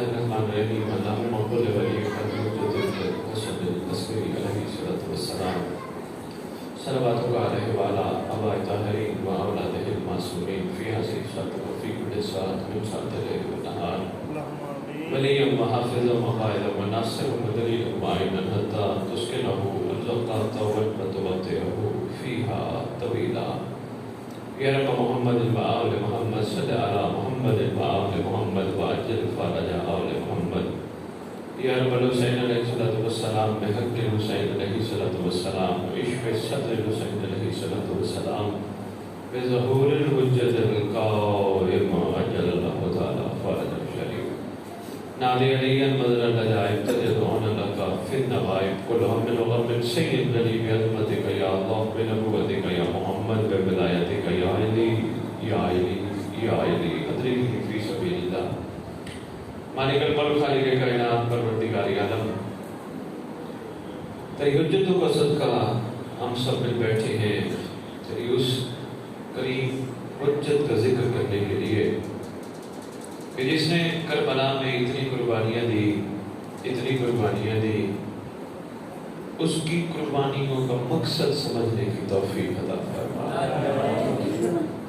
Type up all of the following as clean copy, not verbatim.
الرحمن الرحیم اللہم قل ولی حضرت حسن العسکری علیہ الصلوۃ والسلام صلواتک علیہ وعلی آباء الطاہرین و اولادہ المعصومین فی ہذہ الساعۃ و فی کل ساعۃ من ساعات اللیل والنہار ولیا و حافظا و قائدا و ناصرا و دلیلا و معینا حتی تسکنہ الجنۃ وتمتعہ فیہا طویلا یا رب محمد و آل محمد صلی علی محمد و آل محمد وعجل فرج آل محمد یا رب الحسین علیہ السلام بحق الحسین علیہ السلام اشف صدر الحسین علیہ السلام بظہور الحجت القائم عجل اللہ تعالی فرج الشریف نادی علی المدر العجائب تجدون لکا فی النوائب کل ہم وغم سید علی بعظمتک یا اللہ بنبوتک یا محمد بولایتک یا علی یا علی یا علی ادریہ فی سبیل اللہ مالک الملک خالق کائنات پروردگار عالم تیری حجتوں کا صدقہ ہم سب مل بیٹھے ہیں تیری اس کریم حجت کا ذکر کرنے کے لیے کہ جس نے کربلا میں اتنی قربانیاں دی اس کی قربانیوں کا مقصد سمجھنے کی توفیق عطا فرما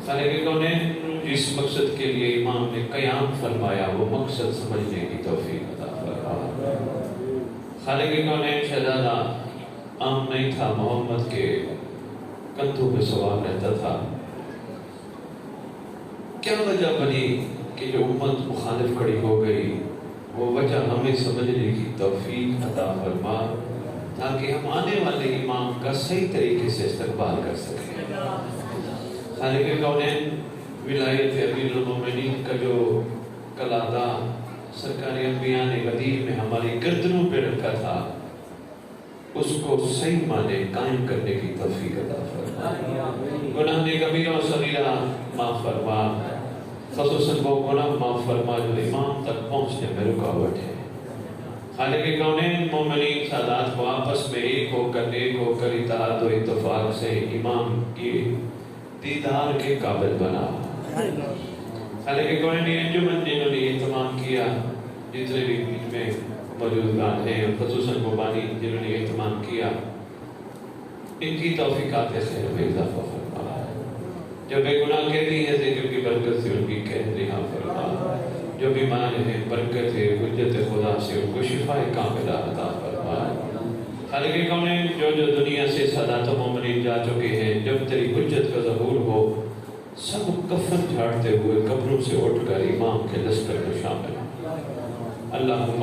خالق کونین جس مقصد کے لیے امام نے قیام فرمایا وہ مقصد سمجھنے کی توفیق عطا فرما خالق کونین شہزادہ عام نہیں تھا محمد کے کندھوں پہ سوار رہتا تھا کیا وجہ بنی کہ جو امت مخالف کھڑی ہو گئی وہ وجہ ہمیں سمجھنے کی توفیق عطا فرما تاکہ ہم آنے والے امام کا صحیح طریقے سے استقبال کر سکیں خالق کونین ولایت امیر المومنین کا جو کلادہ سرکار انبیاء نے غدیر میں ہماری گردنوں پہ رکھا تھا اس کو صحیح معنی قائم کرنے کی توفیق عطا فرما گناہ نے کبیرہ و صغیرہ معاف فرما خصوصاً وہ گناہ معاف فرما جو امام تک پہنچنے میں رکاوٹ ہے خالق کونین مومنین سادات کو آپس میں ایک ہو کر اتحاد و اتفاق سے امام کی دیدار کے قابل بنا خالق کونین یہ انجمن جنہوں نے اہتمام کیا جتنے بھی بیچ میں موجودگان ہیں خصوصاً وہ بانی جنہوں نے اہتمام کیا ان کی توفیقات خیر میں اضافہ فرما جو بے گناہ کہتی ہیں ذکر کی برکت سے ان کی قید رہا فرما جو بیمار ہیں برکت حجت خدا سے ان کو شفا کاملہ عطا فرما خالق کونین جو دنیا سے سادات و مومنین جا چکے ہیں جب تیری حجت کا ظہور ہو سب کفن جھاڑتے ہوئے قبروں سے اٹھ کر امام کے لشکر میں شامل اللہم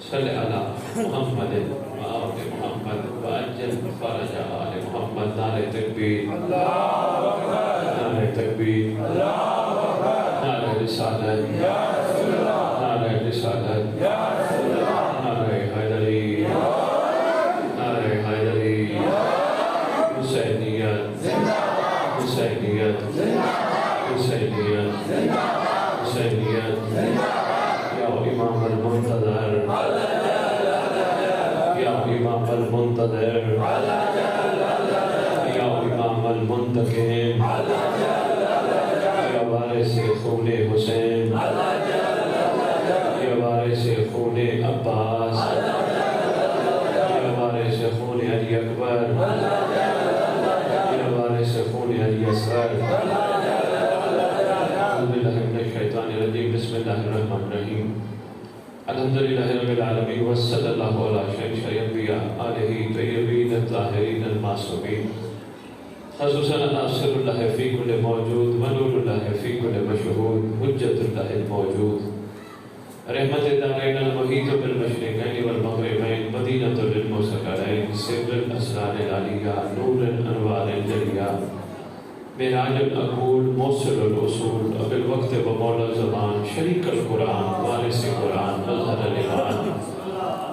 صلی علی محمد و آل محمد وعجل فرج آل محمد نعرہ تکبیر نعرہ تکبیر نعرہ رسالت نعرہ رسالت نعرہ حیدری نعرہ حیدری حسینیت حسینیت حسینیت حسینیت یا امام المنتظر یا امام المنتظر یا امام المنتقم یا وارث خون حسین یا وارث خون عباس یا وارث خون علی اکبر یا وارث خون علی اصغر اعوذ باللہ من الشیطان الرجیم بسم اللہ الرحمن الرحیم الحمدللہ رب العالمین وصلی اللہ علی شیخ الانبیاء آلہ طیبین الطاہرین المعصومین خصوصاً ناصر اللہ فی کل موجود ونور اللہ فی کل مشہود حجت اللہ الموجود رحمت دارین المحیط بالمشرقین والمغربین مدینۃ للمسکرین سر الاسرار العلیہ نور الانوار الجلیہ معراج العقول موصل الاصول ابو الوقت و مولا زمان شریک القرآن وارث قرآن مظہر الایمان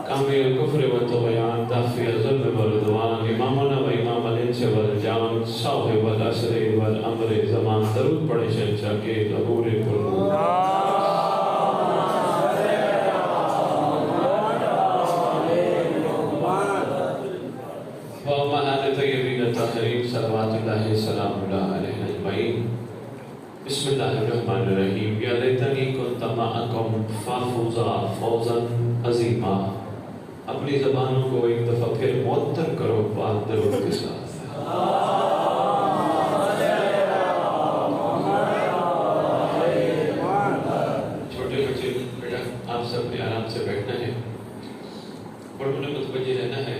کامی الکفر و طغیان دافع الظلم والعدوان امامنا و امام الانس والجان صاحب العصر والامر زمان درود پڑھے شہنشاہ کے ظہور قرآن صلوات اللہ سلام اللہ علیہ اجمعین بسم اللہ الرحمن الرحیم یا لیتنی کنت معکم فافوزا فوزا عظیما. اپنی زبانوں کو ایک دفعہ پھر معطر کرو پاک درود کے ساتھ. چھوٹے بچے بیٹا آپ سب نے آرام سے بیٹھنا ہے، بڑوں نے متوجہ رہنا ہے.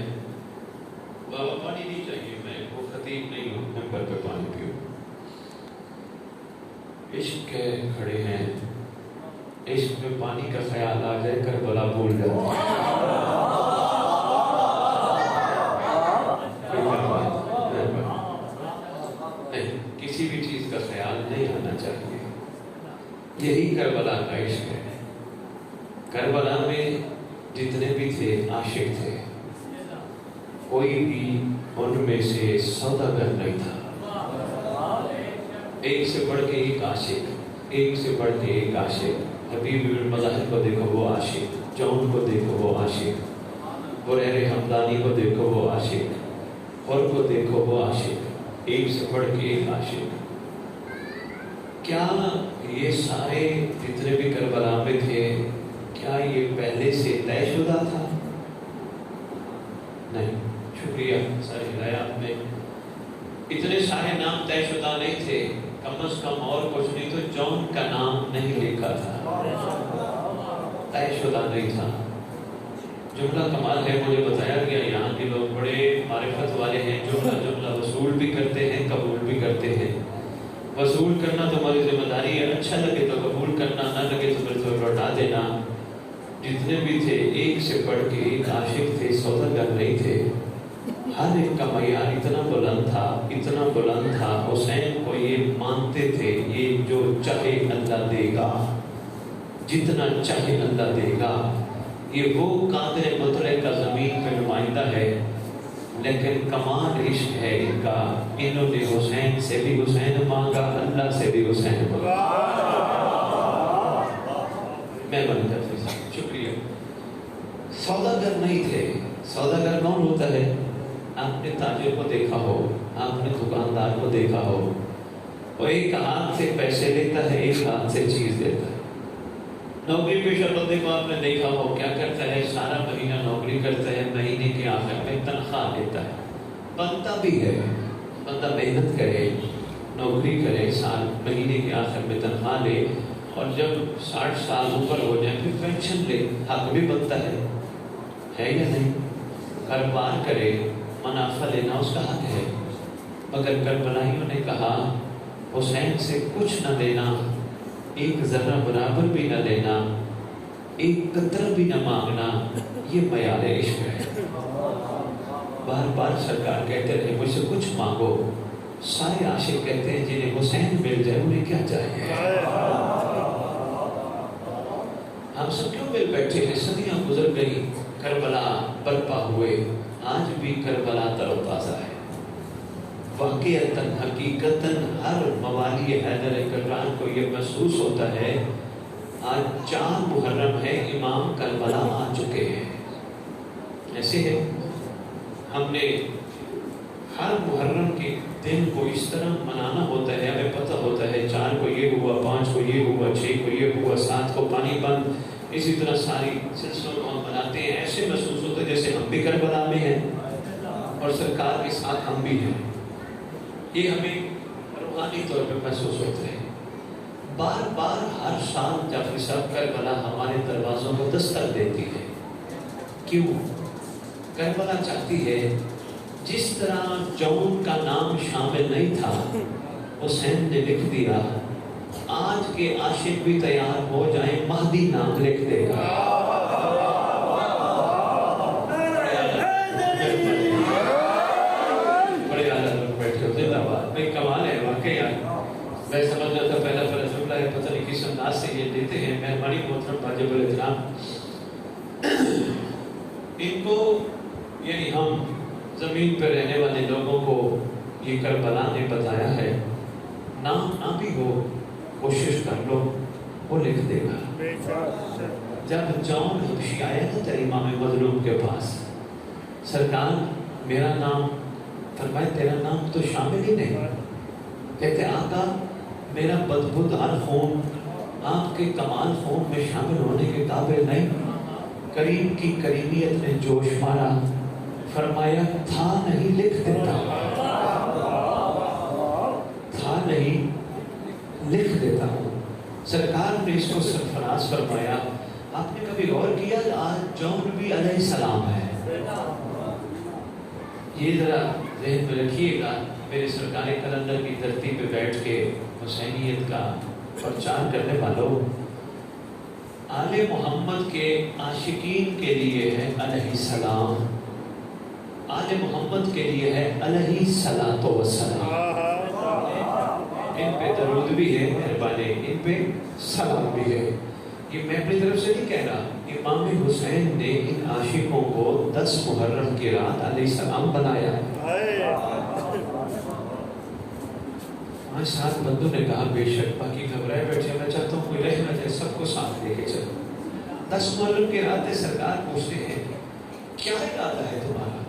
بابا پانی نہیں چاہیے، میں وہ خطیب نہیں ہوں، ممبر پہ پانی پیو. عشق کے کھڑے ہیں، عشق میں پانی کا خیال آ جائے کربلا بھول جاتے ہیں. کسی بھی چیز کا خیال نہیں آنا چاہیے. یہی کربلا کا عشق ہے. کربلا میں جتنے بھی تھے عاشق تھے، کوئی بھی ان میں سے سوداگر نہیں تھا. ایک سے بڑھ کے ایک عاشق، ایک سے بڑھ کے ایک عاشق. حبیب بن مظاہر کو دیکھو وہ عاشق، جون کو دیکھو وہ عاشق، بریر حمدانی کو دیکھو وہ عاشق، اور کو دیکھو وہ عاشق. ایک سے بڑھ کے ایک عاشق. کیا یہ سارے جتنے بھی کربلا میں تھے، کیا یہ پہلے سے طے شدہ تھا؟ نہیں. شکریہ سر ہدایات میں. اتنے سارے نام طے شدہ نہیں تھے. کم از کم اور کچھ نہیں تو جون کا نام نہیں لکھا تھا، طے شدہ نہیں تھا. جملہ کمال ہے، مجھے بتایا گیا یہاں کے لوگ بڑے معرفت والے ہیں، جملہ وصول بھی کرتے ہیں، قبول بھی کرتے ہیں. وصول کرنا تو ہماری ذمہ داری ہے، اچھا لگے تو قبول کرنا، نہ لگے تو پھر تو لوٹا دینا. جتنے بھی تھے ایک سے بڑھ کے ایک عاشق تھے، سوداگر نہیں تھے. ہر ایک کا معیار اتنا بلند تھا، اتنا بلند تھا. حسین کو یہ مانتے تھے، یہ جو چاہے اللہ دے گا، جتنا چاہے اللہ دے گا. یہ وہ قادر مطلق کا زمین پہ نمائندہ ہے. لیکن کمال عشق ہے ان کا، انہوں نے حسین سے بھی حسین مانگا، اللہ سے بھی حسین مانگا. میں بن جاتی ہوں. شکریہ. سوداگر نہیں تھے. سوداگر کون ہوتا ہے؟ آپ نے تاجر کو دیکھا ہو، آپ نے دکاندار کو دیکھا ہو، وہ ایک ہاتھ سے پیسے لیتا ہے، ایک ہاتھ سے چیز دیتا ہے. نوکری پیشہ بندے کو آپ نے دیکھا ہو، کیا کرتا ہے؟ سارا مہینہ نوکری کرتا ہے، مہینے کے آخر میں تنخواہ لیتا ہے. بنتا بھی ہے، بندہ محنت کرے، نوکری کرے، سال مہینے کے آخر میں تنخواہ لے، اور جب 60 سال اوپر ہو جائے پھر پینشن لے. حق بھی بنتا ہے یا نہیں؟ کاروبار کرے، منافع لینا اس کا حق ہے. مگر کربلائیوں نے کہا حسین سے کچھ نہ لینا، ایک ذرہ برابر بھی نہ لینا، ایک قطرہ بھی نہ مانگنا. یہ معیار عشق ہے. بار بار سرکار کہتے رہے مجھ سے کچھ مانگو. سارے عاشق کہتے ہیں جنہیں حسین مل جائے انہیں کیا چاہیے. ہم سب کیوں مل بیٹھے ہیں؟ صدیاں گزر گئی، کربلا برپا ہوئے، آج بھی کربلا تر و تازہ ہے. واقعتاً حقیقتاً ہر موالی حیدر کرار کو یہ محسوس ہوتا ہے آج 4 محرم ہے، امام کربلا آ چکے ہیں. ایسے ہے ہم نے ہر محرم کے دن کو اس طرح منانا ہوتا ہے. ہمیں پتہ ہوتا ہے 4 کو یہ ہوا، 5 کو یہ ہوا، 6 کو یہ ہوا، 7 کو پانی بند. اسی طرح ساری سلسلوں کو ہم مناتے ہیں. ایسے محسوس ہوتا ہے جیسے ہم بھی کربلا میں ہیں اور سرکار کے ساتھ ہم بھی ہیں. یہ ہمیں روحانی طور پہ محسوس ہوتا ہے. بار بار ہر سال جعفری صاحب کربلا ہمارے دروازوں کو دستک دیتی ہے. کیوں؟ کربلا چاہتی ہے جس طرح جون کا نام شامل نہیں تھا، حسین نے لکھ دیا، آج کے عاشق بھی تیار ہو جائیں، مہدی نام لکھ دے گا. بڑے اعلیٰ لوگ بیٹھے ہوتے ہیں. کمال ہے واقعی. میں سمجھ رہا تھا پہلا جملہ ہے، پتہ نہیں کس انداز سے یہ دیتے ہیں. مہربانی محترم واجب الاحترام، ان کو یعنی ہم زمین پہ رہنے والے لوگوں کو یہ کربلا نے بتایا ہے. نام نہ بھی ہو کوشش کر لو، وہ لکھ دے گا. جب جون حبشی آیا نا تیرے امام مظلوم کے پاس، سرکار میرا نام، فرمائے تیرا نام تو شامل ہی نہیں. کہتے آقا میرا بدبودار خون آپ کے کمال فون میں شامل ہونے کے قابل نہیں. کریم کی کریمیت نے جوش مارا، فرمایا تھا نہیں لکھ دیتا، تھا نہیں لکھ دیتا ہوں. سرکار نے اس کو سرفراز فرمایا. آپ نے کبھی غور کیا آج جون بھی علیہ السلام ہے؟ یہ ذرا ذہن میں رکھیے گا. میرے سرکاری کلندر کی دھرتی پہ بیٹھ کے حسینیت کا پرچار کرنے والوں، آل محمد کے عاشقین کے لیے ہے علیہ السلام، آل محمد کے لیے ہے علیہ الصلاۃ والسلام. ان پہ درود بھی ہے مہربانی، ان پہ سلام بھی ہے. یہ میں اپنی طرف سے نہیں کہہ رہا، امام حسین نے ان عاشقوں کو 10 محرم کی رات علیہ السلام بنایا. ہمارے ساتھ بندوں نے کہا بے شک، باقی گھبرائے بیٹھے، میں چاہتا ہوں کوئی رہ نہ جائے، سب کو ساتھ لے کے چلو. 10 محرم کی رات سرکار پوچھتے ہیں کیا ارادہ ہے تمہارا؟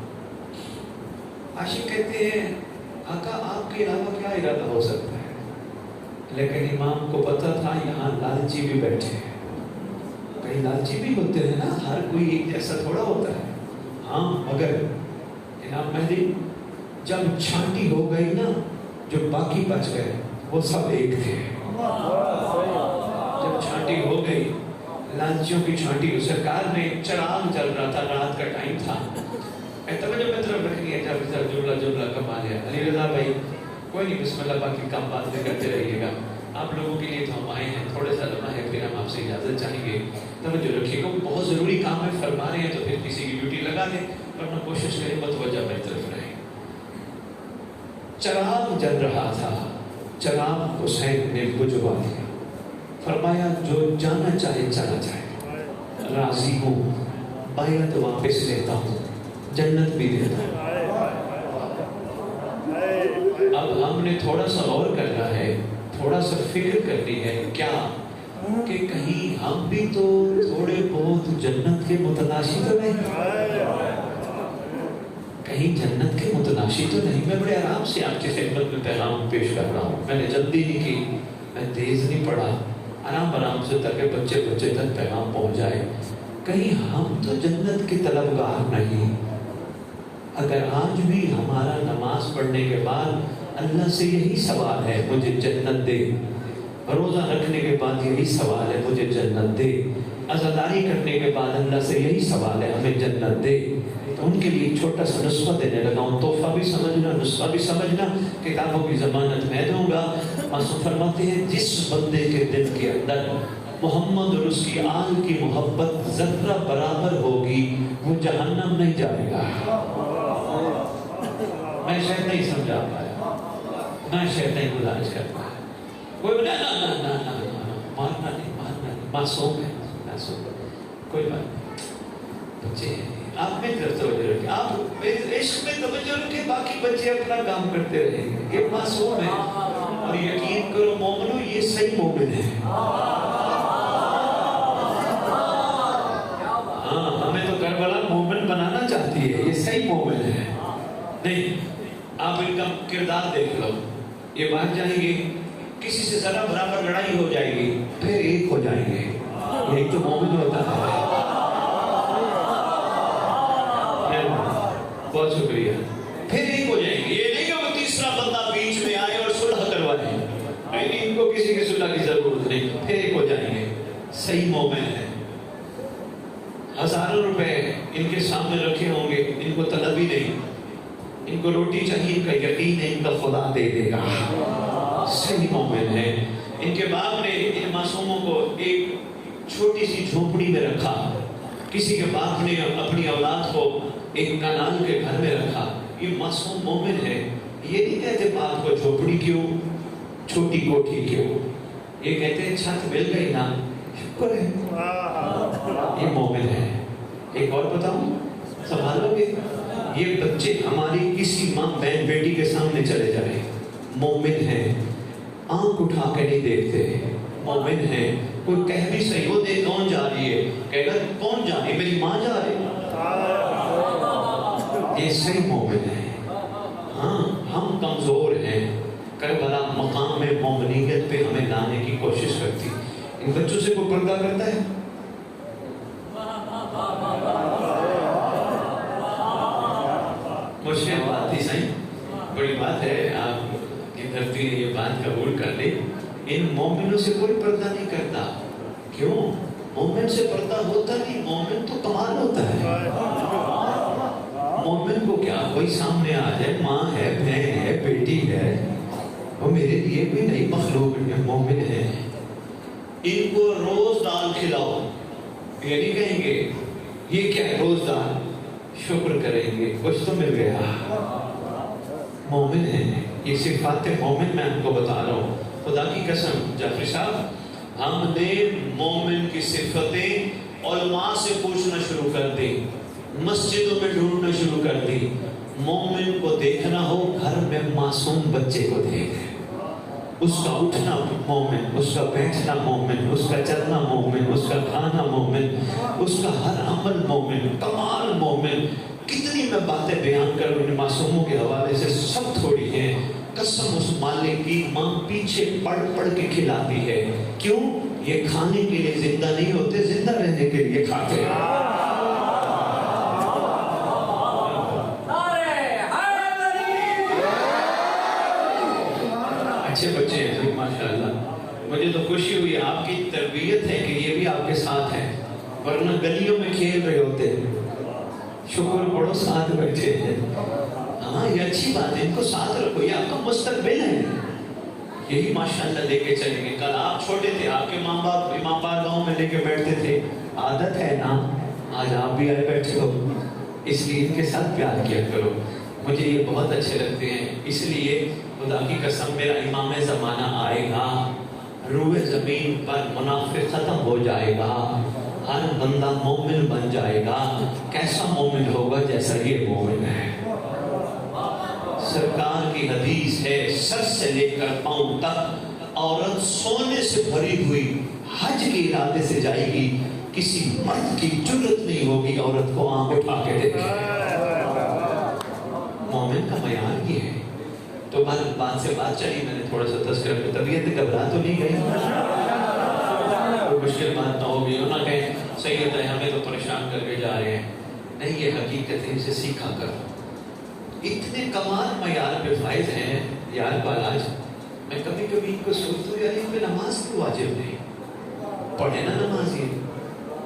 عاشق کہتے ہیں آقا آپ کے علاوہ کیا ارادہ ہو سکتا ہے؟ لیکن امام کو پتا تھا یہاں لالچی بھی بیٹھے ہیں. کئی لالچی بھی ہوتے ہیں نا، ہر کوئی ایک جیسا تھوڑا ہوتا ہے. ہاں مگر امام مہدی جب چھانٹی ہو گئی نا، جو باقی بچ گئے وہ سب ایک تھے. جب چھانٹی ہو گئی، لالچیوں کی چھانٹی، سرکار نے چراغ جل رہا تھا، رات کا ٹائم تھا. توجہ میں طرف رکھنی ہے، جب جملہ کما لیا. علی رضا بھائی کوئی نہیں، بسم اللہ، باقی کام بعد میں کرتے رہیے گا. آپ لوگوں کے لیے تو ہم آئے ہیں، تھوڑا سا لمحہ ہے، پھر ہم آپ سے اجازت چاہیں گے. توجہ رکھیے گا، بہت ضروری کام ہے، فرما رہے ہیں تو پھر کسی کی ڈیوٹی لگا دیں، ورنہ کوشش کریں متوجہ میری طرف رہے. چراغ جل رہا تھا، چراغ حسین نے بجھوا دیا. فرمایا جو جانا چاہے چلا جائے، راضی ہوں، بیعت واپس لیتا ہوں، جنت بھی دیتا ہوں. اب ہم نے تھوڑا سا غور کرنا ہے، تھوڑا سا فکر کرنی ہے کیا کہ کہیں ہم بھی تو تھوڑے بہت جنت کے متلاشی تو نہیں، کہیں جنت کے متلاشی تو نہیں. میں بڑے آرام سے آپ کی خدمت میں پیغام پیش کر رہا ہوں. میں نے جلدی نہیں کی، میں تیز نہیں پڑھا، آرام سے تاکہ بچے تک پیغام پہنچ جائے. کہیں ہم تو جنت کے طلبگار نہیں؟ اگر آج بھی ہمارا نماز پڑھنے کے بعد اللہ سے یہی سوال ہے مجھے جنت دے، روزہ رکھنے کے بعد یہی سوال ہے مجھے جنت دے، عزاداری کرنے کے بعد اللہ سے یہی سوال ہے ہمیں جنت دے، تو ان کے لیے چھوٹا سا نسخہ دینے لگا ہوں. تحفہ بھی سمجھنا، نسخہ بھی سمجھنا، کتابوں کی ضمانت میں دوں گا. معصوم فرماتے ہیں جس بندے کے دل کے اندر محمد اور اس کی آل کی محبت ذرہ برابر ہوگی، وہ جہنم نہیں جائے گا. میں شاید نہیں سمجھا پایا، میں شاید نہیں گزارش کر پایا. کوئی مارنا نہیں، معصوم ہے، کوئی بات نہیں. بچے آپ میں طرف توجہ رکھیں، آپ عشق میں توجہ رکھیں، باقی بچے اپنا کام کرتے رہیں گے. یہ معصوم ہے، اور یقین کرو مومنو یہ صحیح مومن ہے. ہاں ہمیں تو کربلا مومن بنانا چاہتی ہے، یہ صحیح مومن ہے. نہیں، آپ ان کا کردار دیکھ لو. یہ باہر جائیں گے، کسی سے ذرا برابر لڑائی ہو جائے گی، پھر ایک ہو جائیں گے. ایک تو مومن ہوتا ہے. بہت شکریہ. پھر ایک ہو جائیں گے. یہ نہیں کہ وہ تیسرا بندہ بیچ میں آئے اور صلح کروائے، نہیں، ان کو کسی کی صلح کی ضرورت نہیں. پھر ایک ہو جائیں گے. صحیح مومن ہے. ہزاروں روپے ان کے سامنے رکھے ہوں گے، ان کو طلب ہی نہیں، ان کو روٹی چاہیے، ان کا یقین ہے ان کا خدا دے دے گا. صحیح مومن ہے. ان کے باپ نے ان معصوموں کو ایک چھوٹی سی جھونپڑی میں رکھا. کسی کے باپ نے اپنی اولاد کو ایک کنال کے گھر میں رکھا. یہ معصوم مومن ہے. یہ نہیں کہتے باپ کو جھونپڑی کیوں، چھوٹی کوٹھی کیوں، یہ کہتے ہیں چھت مل گئی نا، شکر ہے. یہ مومن ہے. ایک اور بتاؤں، سنبھالو گے؟ یہ بچے ہماری کسی ماں بہن بیٹی کے سامنے چلے جائیں، مومن ہیں، آنکھ اٹھا کے نہیں دیکھتے، مومن ہیں. کوئی کہہ بھی صحیح ہو دے کون جا رہی ہے، کہے گا کون جا رہی، میری ماں جا رہی. یہ صحیح مومن ہے. ہاں ہم کمزور ہیں، کربلا مقام مومنیت پہ ہمیں لانے کی کوشش کرتی. ان بچوں سے کوئی پردہ کرتا ہے؟ مشکل بات تھی صحیح، بڑی بات ہے، آپ کی دھرتی نے یہ بات قبول کر لی، ان مومنوں سے کوئی پردہ نہیں کرتا۔ کیوں؟ مومن سے پردہ ہوتا نہیں، مومن تو کمال ہوتا ہے۔ مومن کو کیا کوئی سامنے آ جائے، ماں ہے، بہن ہے، بیٹی ہے، وہ میرے لیے کوئی نئی مخلوق ہے، مومن ہے۔ ان کو روز دال کھلاؤ، یہ نہیں کہیں گے یہ کیا ہے روز دال، شکر کریں گے کچھ تو مل گیا۔ مومن ہے، یہ صفات مومن میں آپ کو بتا رہا ہوں، خدا کی قسم۔ جعفری صاحب، ہم نے مومن کی صفتیں علماء سے پوچھنا شروع کر دی، مسجدوں میں ڈھونڈنا شروع کر دی۔ مومن کو دیکھنا ہو، گھر میں معصوم بچے کو دیکھ، اس کا اٹھنا مومن، اس کا بیٹھنا مومن، اس کا چلنا مومن، اس کا کھانا مومن، اس کا ہر عمل مومن، کمال مومن۔ کتنی میں باتیں بیان کروں ان معصوموں کے حوالے سے، سب تھوڑی ہیں۔ قسم اس مالک کی، ماں پیچھے پڑھ پڑھ کے کھلاتی ہے۔ کیوں؟ یہ کھانے کے لیے زندہ نہیں ہوتے، زندہ رہنے کے لیے کھاتے ہیں۔ اچھے بچے ہیں ماشاءاللہ، مجھے تو خوشی ہوئی آپ کی تربیت ہے کہ یہ بھی آپ کے ساتھ ہیں، ورنہ گلیوں میں کھیل رہے ہوتے۔ شکر پڑھو ساتھ بیٹھے ہیں۔ ہاں یہ اچھی بات ہے، ان کو ساتھ رکھو، یہ آپ کا مستقبل ہے، یہی ماشاءاللہ لے کے چلیں گے۔ کل آپ چھوٹے تھے، آپ کے ماں باپ امام باڑ گاؤں میں لے کے بیٹھتے تھے، عادت ہے نا، آج آپ بھی آئے بیٹھے ہو، اس لیے ان کے ساتھ پیار کیا کرو۔ مجھے یہ بہت اچھے لگتے ہیں، اس لیے خدا کی قسم میرا امام زمانہ آئے گا، روح زمین پر منافق ختم ہو جائے گا، ہر بندہ مومن بن جائے گا۔ کیسا مومن ہوگا؟ جیسا یہ مومن ہے۔ سرکار کی حدیث ہے، سر سے لے کر پاؤں تک عورت سونے سے بھری ہوئی حج کے ارادے سے جائے گی، کسی مرد کی جرت نہیں ہوگی عورت کو آنکھ اٹھا کے دیکھے۔ مومن کا معیار یہ ہے۔ تو بات سے بات چلی، میں نے تھوڑا سا تذکرہ کیا، طبیعت گھبرا تو نہیں گئی، کوئی مشکل بات نہ ہوگی، نہ کہیں سید ہے ہمیں تو پریشان کر کے جا رہے ہیں، نہیں، یہ حقیقت ہے، اسے سیکھا کرو۔ اتنے کمال معیار پہ فائز ہیں یار بالاج، میں کبھی کبھی ان کو سوچتا ہوں یار ان پہ نماز کیوں واجب نہیں؟ پڑھے نا نماز، یہ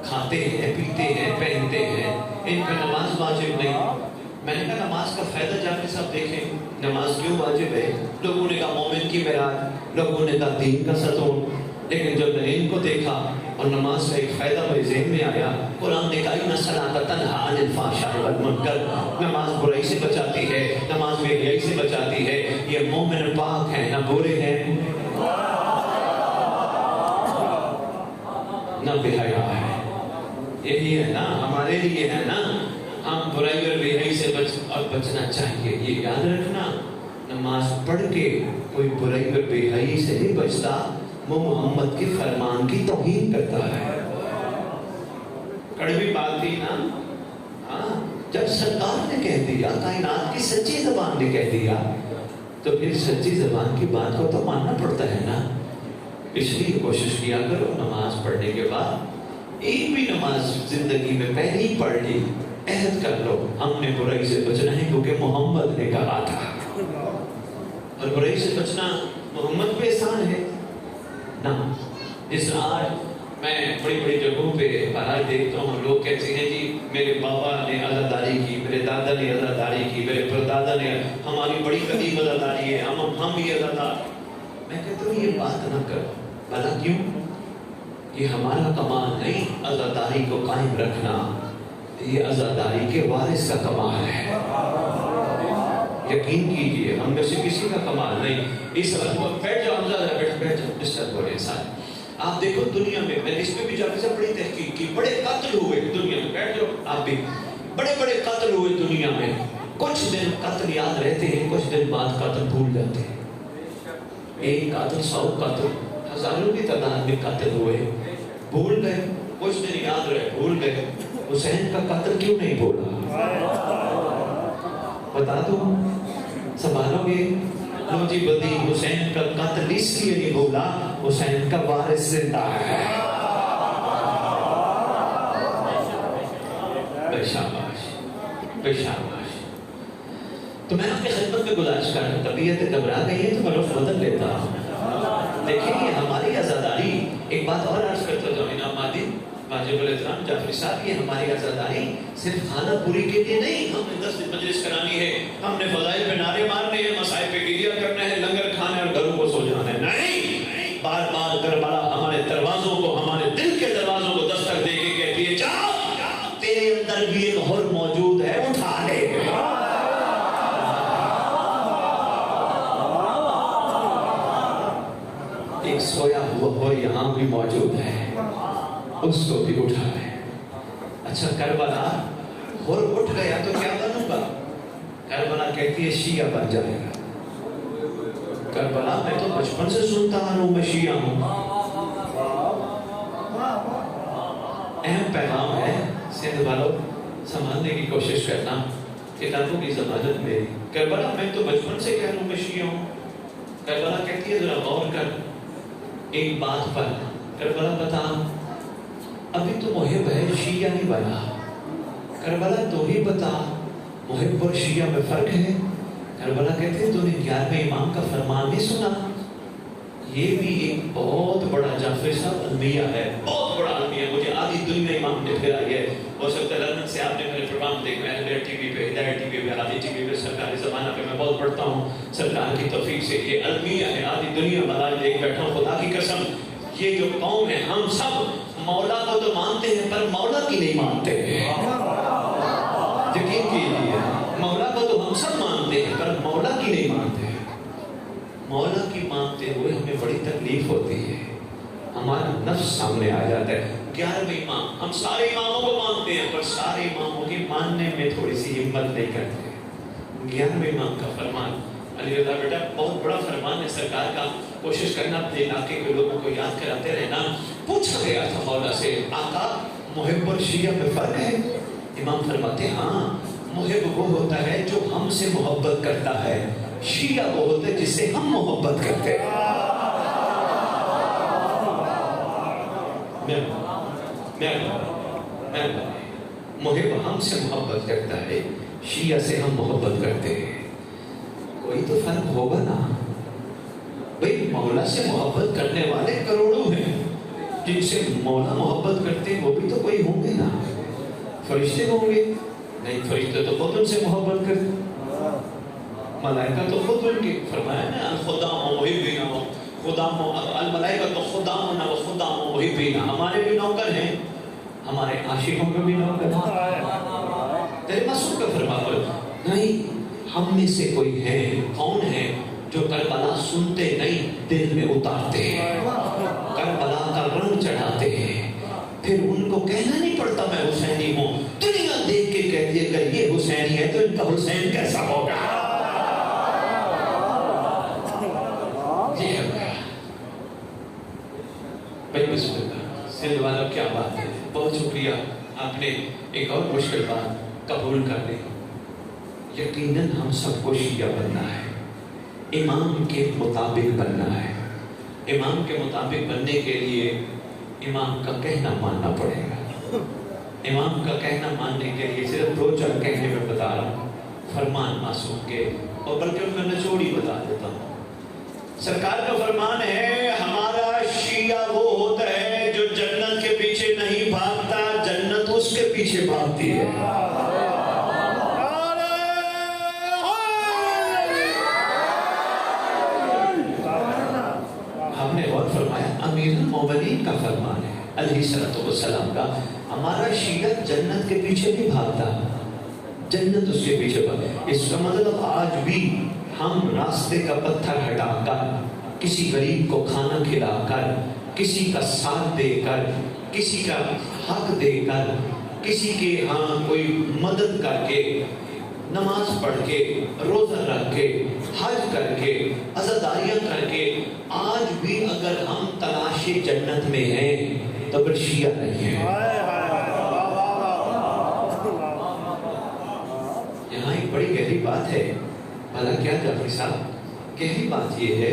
کھاتے ہیں، پیتے ہیں، پہنتے ہیں، ان پہ نماز واجب نہیں۔ میں نے کہا نماز کا فائدہ جانے سب دیکھیں، نماز کیوں واجب ہے؟ لوگوں نے کہا مومن کی معراج، لوگوں نے کہا دین کا ستون، لیکن جب میں نے ان کو دیکھا اور نماز کا ایک فائدہ میرے ذہن میں آیا، قرآن نے کہا ان الصلاۃ تنہی عن الفحشاء والمنکر، نماز برائی سے بچاتی ہے، نماز بے حیائی سے بچاتی ہے۔ یہ مومن پاک ہیں، نہ برے ہیں نہ بے حیا ہے۔ یہی ہے نا ہمارے لیے، ہے نا، ہم برائی اور بے حیائی سے بچنا چاہیے۔ یہ یاد رکھنا، نماز پڑھ کے کوئی برائی اور بے حیائی سے نہیں بچتا، وہ محمد کے فرمان کی توہین کرتا ہے۔ کڑوی بات تھی نا، ہاں، جب سرکار نے کہہ دیا، کائنات کی سچی زبان نے کہہ دیا، تو پھر سچی زبان کی بات کو تو ماننا پڑتا ہے نا۔ اس لیے کوشش کیا کرو نماز پڑھنے کے بعد، ایک بھی نماز زندگی میں پہلے ہی پڑھ لی، عہد کر لو ہم نے برائی سے بچنا ہے، کیونکہ محمد نے کہا تھا، اور برائی سے بچنا محمد پہ احسان ہے نا۔ جس آج میں بڑی بڑی جگہوں پہ حالات دیکھتا ہوں، لوگ کہتے ہیں جی میرے بابا نے عزاداری کی، میرے دادا نے عزاداری کی، میرے پردادا نے، ہماری بڑی قدیم عزاداری ہے، ہم بھی عزادار۔ میں کہتا ہوں یہ بات نہ کرو، بھلا کیوں؟ یہ ہمارا کمال نہیں عزاداری کو قائم رکھنا، یہ عزاداری کے وارث کا کمال ہے۔ یقین کیجئے ہم میں سے کسی کا کمال نہیں۔ اس وقت بیٹھ جاؤ، بیٹھ جاؤ، ڈسٹرب ہو رہے ہیں سارے۔ آپ دیکھو دنیا میں، میں نے اس پہ بھی جا کے بڑی تحقیق کی، بڑے قتل ہوئے دنیا میں، بیٹھ جاؤ آپ بھی، بڑے بڑے قتل ہوئے دنیا میں، کچھ دن قتل یاد رہتے ہیں، کچھ دن بعد قتل بھول جاتے ہیں۔ ایک قاتل، 100 قاتل، ہزاروں کی تعداد میں قتل ہوئے، بھول گئے، کچھ دن یاد رہے، بھول گئے۔ حسین کا قتل کیوں نہیں بولا؟ بتا دو، سنبھالو گے؟ لو جی بدی، حسین کا قتل اس لیے نہیں بولا حسین کا وارث زندہ ہے. بے شاباش، بے شاباش. تو میں آپ کی خدمت میں گزارش کر رہا ہوں، طبیعت گھبرا گئی ہے تو میں رخ بدل لیتا ہوں. دیکھیں یہ ہماری آزاداری، ایک بات اور عرض کرتا جاؤں انعام مادی واجب الاحترام جعفری صاحب، یہ ہماری آزاداری صرف خانہ پوری کے لیے نہیں. ہم نے 10 مجلس کرانی ہے، ہم نے فضائل پہ نعرے مارنے ہیں، مسائل پہ گریہ کرنا ہے، لنگر کھانے اور گھروں کو سو جانا ہے. نہیں، بار بار کربلا ہمارے دروازوں کو، ہمارے دل کے دروازوں کو دستک دے کے کہتی ہے جاؤ تیرے اندر بھی ایک حر موجود ہے، اٹھا لے. ایک سویا ہوا حر یہاں بھی موجود ہے، اس کو بھی اٹھا لے. اچھا کربلا حر اٹھ گیا تو کیا بنوں گا؟ کربلا کہتی ہے شیعہ بن جائے گا. کربلا میں تو بچپن سے سنتا آ رہا ہوں میں شیعہ ہوں. اہم پیغام ہے، سندھ والوں سنبھالنے کی کوشش کرنا، کتابوں کی ضمانت میری. کربلا میں تو بچپن سے کہہ رہا ہوں میں شیعہ ہوں. کربلا کہتی ہے ذرا غور کر ایک بات پر. کربلا بتا ابھی تو محب ہے، شیعہ نہیں بنا. کربلا تو ہی بتا محب اور شیعہ میں فرق ہے. کربلا کہتے ہیں تو نے 11ویں امام کا فرمان نہیں سنا؟ یہ بھی ایک بہت بڑا جعفری صاحب المیہ ہے، بہت بڑا المیہ. مجھے آدھی دنیا امام نے پھیرائی ہے. ہو سکتا ہے لندن سے آپ نے میرے پروگرام دیکھ میں اہل ٹی وی پہ، ہدایت ٹی وی پہ، آدھی ٹی وی پہ، سرکاری زمانہ پہ میں بہت پڑھتا ہوں. سرکار کی توفیق سے یہ المیہ ہے، آدھی دنیا ملائل دیکھ بیٹھا ہوں. خدا کی قسم یہ جو قوم ہے، ہم سب مولا کو تو مانتے ہیں پر مولا کی نہیں مانتے. یقین کیجیے مولا کو تو ہم سب مانتے ہیں پر مولا کی نہیں مانتے. مولا کی مانتے ہوئے ہمیں بڑی تکلیف ہوتی ہے، ہمارا نفس سامنے آ جاتا ہے. 11ویں امام، ہم سارے اماموں کو مانتے ہیں پر سارے اماموں کی ماننے میں تھوڑی سی ہمت نہیں کرتے. 11ویں امام کا فرمان علی رضا بیٹا بہت بڑا فرمان ہے سرکار کا. کوشش کرنا اپنے علاقے کے لوگوں کو یاد کراتے رہنا. پوچھا گیا تھا مولا سے آقا محب اور شیعہ میں فرق ہے؟ امام فرماتے ہیں ہاں، محب وہ ہوتا ہے جو ہم سے محبت کرتا ہے، شیعہ وہ ہوتا ہے جس سے ہم محبت کرتے ہیں. محب ہم سے محبت کرتا ہے، شیعہ سے ہم محبت کرتے ہیں. کوئی تو فرق ہوگا نا بھئی. مولا سے محبت کرنے والے کروڑوں ہیں، جن سے مولا محبت کرتے ہیں وہ بھی تو کوئی ہوں گے نا. فرشتے ہوں گے؟ نہیں، فرشتے تو خود ان سے محبت کرتے. ملائکہ تو خود ان کی فرمایا نا خدام محبین خدام الملائکہ تو خدامنا و خدام محبین. ہمارے بھی نوکر ہیں، ہمارے عاشقوں کے بھی نوکر ہیں. تیرے معصوم کا فرمان نہیں. ہم میں سے کوئی ہے، کون ہے جو کربلا سنتے نہیں دل میں اتارتے ہیں، کربلا کا رنگ چڑھاتے ہیں. پھر ان کو کہنا نہیں پڑتا میں حسینی ہوں. دنیا دیکھ کے کہتی ہے اگر یہ حسینی ہے تو ان کا حسین کیسا ہوگا. بھائی بسم اللہ. سندھ والوں کیا بات ہے، بہت شکریہ آپ نے ایک اور مشکل بات قبول کر لی. یقیناً ہم سب کو شیعہ بننا ہے، امام کے مطابق بننا ہے. امام کے مطابق بننے کے لیے امام کا کہنا ماننا پڑے گا. امام کا کہنا ماننے کے لیے صرف 2-4 کہنے میں بتا رہا ہوں فرمان معصوم کے، اور بلکہ ان میں نچوڑی بتا دیتا ہوں. سرکار کا فرمان ہے ہمارا شیعہ وہ ہوتا ہے جو جنت کے پیچھے نہیں بھاگتا، جنت اس کے پیچھے بھاگتی ہے. ہم نے اور فرمایا امیر المومنین کا فرمان ہے علیہ السلام کا، ہمارا شیعہ جنت کے پیچھے نہیں بھاگتا، جنت اس کے پیچھے بھاگتا. اس کا مطلب آج بھی ہم راستے کا پتھر ہٹا کر، کسی غریب کو کھانا کھلا کر، کسی کا ساتھ دے کر، کسی کا حق دے کر، کسی کے ہاں کوئی مدد کر کے، نماز پڑھ کے، روزہ رکھ کے، حج کر کے، عزاداریاں کر کے، آج بھی اگر ہم تلاش جنت میں ہیں تو پھر شیعہ نہیں ہے. یہاں ایک بڑی گہری بات ہے. بھلا کیا جعفری صاحب؟ گہری بات یہ ہے